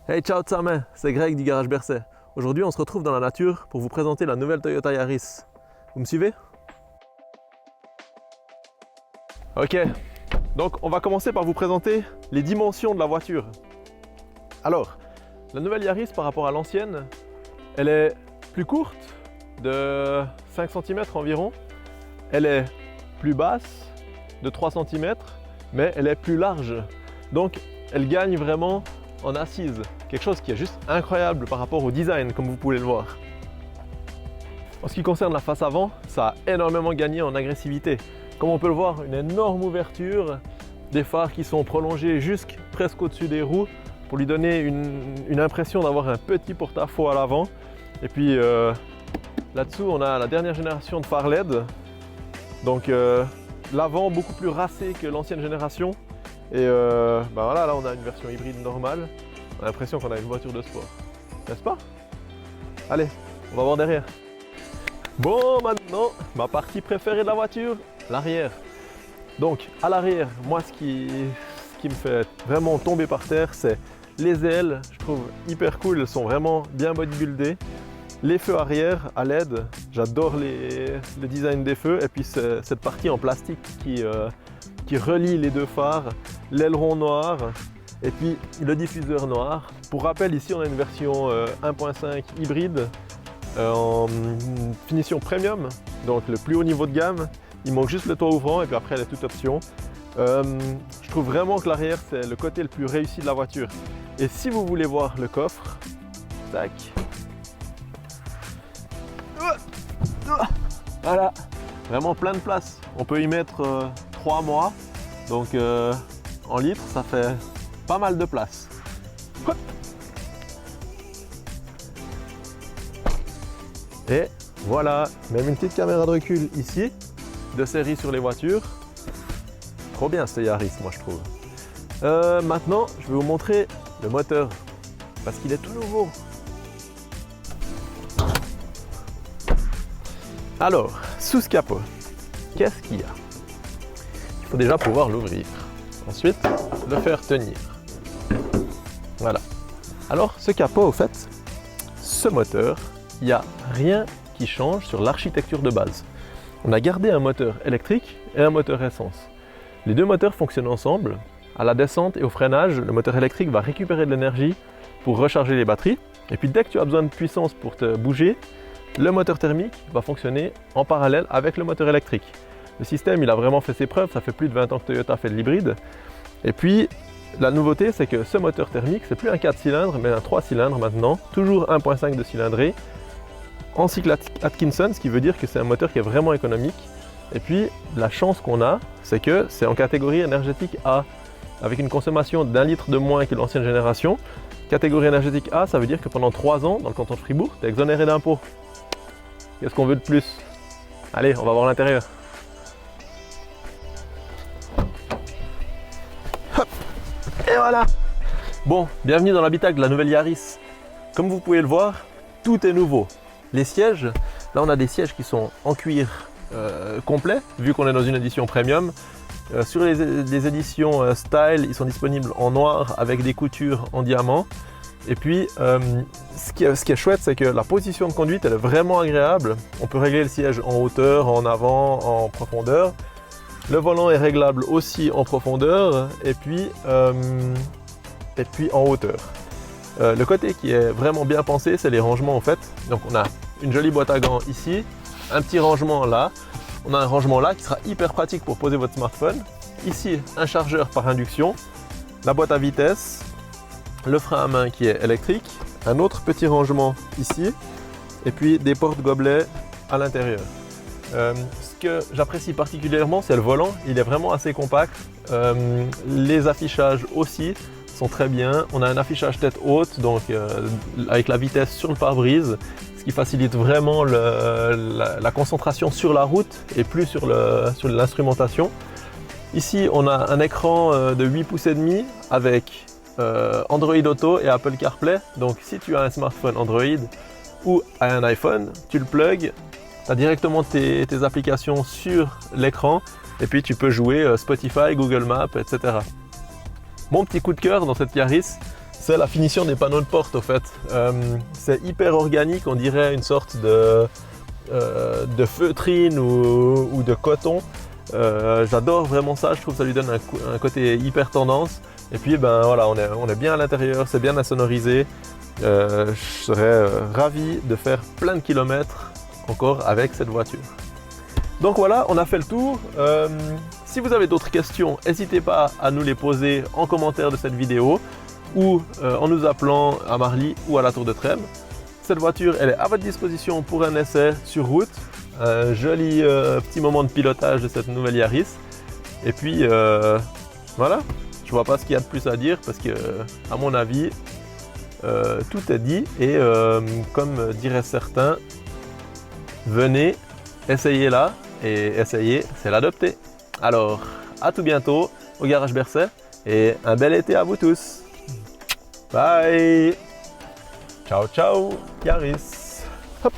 Hey, ciao Tsamin, c'est Greg du Garage Berset. Aujourd'hui, on se retrouve dans la nature pour vous présenter la nouvelle Toyota Yaris. Vous me suivez? Ok, donc on va commencer par vous présenter les dimensions de la voiture. Alors, la nouvelle Yaris par rapport à l'ancienne, elle est plus courte, de 5 cm environ. Elle est plus basse, de 3 cm, mais elle est plus large. Donc, elle gagne vraiment en assise. Quelque chose qui est juste incroyable par rapport au design, comme vous pouvez le voir. En ce qui concerne la face avant, ça a énormément gagné en agressivité. Comme on peut le voir, une énorme ouverture, des phares qui sont prolongés presque au-dessus des roues pour lui donner une impression d'avoir un petit porte-à-faux à l'avant. Et puis là-dessous, on a la dernière génération de phares LED. Donc l'avant beaucoup plus racé que l'ancienne génération. Et voilà, là on a une version hybride normale. On a l'impression qu'on a une voiture de sport, n'est-ce pas? Allez, on va voir derrière. Bon, maintenant, ma partie préférée de la voiture, l'arrière. Donc, à l'arrière, moi, ce qui me fait vraiment tomber par terre, c'est les ailes. Je trouve hyper cool, elles sont vraiment bien bodybuildées. Les feux arrière à LED, j'adore le design des feux. Et puis, cette partie en plastique qui relie les deux phares, l'aileron noir. Et puis le diffuseur noir. Pour rappel, ici on a une version 1.5 hybride en finition premium, donc le plus haut niveau de gamme. Il manque juste le toit ouvrant et puis après elle est toute option. Je trouve vraiment que l'arrière c'est le côté le plus réussi de la voiture. Et si vous voulez voir le coffre, tac. Voilà, vraiment plein de place. On peut y mettre 3 mois, donc en litres ça fait pas mal de place. Et voilà, même une petite caméra de recul ici, de série sur les voitures. Trop bien ce Yaris, moi je trouve. Maintenant, je vais vous montrer le moteur, parce qu'il est tout nouveau. Alors, sous ce capot, qu'est-ce qu'il y a? Il faut déjà pouvoir l'ouvrir. Ensuite, le faire tenir. Voilà. Alors, ce capot, au fait, ce moteur, il n'y a rien qui change sur l'architecture de base. On a gardé un moteur électrique et un moteur essence. Les deux moteurs fonctionnent ensemble. À la descente et au freinage, le moteur électrique va récupérer de l'énergie pour recharger les batteries. Et puis, dès que tu as besoin de puissance pour te bouger, le moteur thermique va fonctionner en parallèle avec le moteur électrique. Le système, il a vraiment fait ses preuves. Ça fait plus de 20 ans que Toyota fait de l'hybride. Et puis, la nouveauté, c'est que ce moteur thermique, c'est plus un 4 cylindres, mais un 3 cylindres maintenant, toujours 1.5 de cylindrée, en cycle Atkinson, ce qui veut dire que c'est un moteur qui est vraiment économique. Et puis, la chance qu'on a, c'est que c'est en catégorie énergétique A, avec une consommation d'1 litre de moins que l'ancienne génération. Catégorie énergétique A, ça veut dire que pendant 3 ans, dans le canton de Fribourg, tu es exonéré d'impôts. Qu'est-ce qu'on veut de plus? Allez, on va voir l'intérieur. Et voilà! Bon, bienvenue dans l'habitacle de la nouvelle Yaris. Comme vous pouvez le voir, tout est nouveau. Les sièges, là on a des sièges qui sont en cuir complet, vu qu'on est dans une édition premium. Sur les éditions Style, ils sont disponibles en noir avec des coutures en diamant. Et puis, ce qui est chouette, c'est que la position de conduite, elle est vraiment agréable. On peut régler le siège en hauteur, en avant, en profondeur. Le volant est réglable aussi en profondeur et puis en hauteur. Le côté qui est vraiment bien pensé, c'est les rangements en fait. Donc on a une jolie boîte à gants ici, un petit rangement là. On a un rangement là qui sera hyper pratique pour poser votre smartphone. Ici, un chargeur par induction, la boîte à vitesse, le frein à main qui est électrique, un autre petit rangement ici et puis des porte-gobelets à l'intérieur. Ce que j'apprécie particulièrement, c'est le volant. Il est vraiment assez compact. Les affichages aussi sont très bien. On a un affichage tête haute, donc avec la vitesse sur le pare-brise, ce qui facilite vraiment la concentration sur la route et plus sur l'instrumentation. Ici, on a un écran de 8 pouces et demi avec Android Auto et Apple CarPlay. Donc, si tu as un smartphone Android ou un iPhone, tu le plugs. Tu as directement tes applications sur l'écran et puis tu peux jouer Spotify, Google Maps, etc. Mon petit coup de cœur dans cette Yaris, c'est la finition des panneaux de porte au fait. C'est hyper organique, on dirait une sorte de feutrine ou de coton. J'adore vraiment ça, je trouve que ça lui donne un côté hyper tendance. Et puis ben voilà, on est bien à l'intérieur, c'est bien insonorisé. Je serais ravi de faire plein de kilomètres encore avec cette voiture. Donc voilà, on a fait le tour. Si vous avez d'autres questions, n'hésitez pas à nous les poser en commentaire de cette vidéo ou en nous appelant à Marly ou à la Tour de Trêve. Cette voiture, elle est à votre disposition pour un essai sur route. Un joli petit moment de pilotage de cette nouvelle Yaris. Et puis voilà, je vois pas ce qu'il y a de plus à dire parce que à mon avis, tout est dit et comme diraient certains, venez, essayez-la et essayer, c'est l'adopter. Alors, à tout bientôt au Garage Berset et un bel été à vous tous. Bye. Ciao, ciao, Yaris. Hop.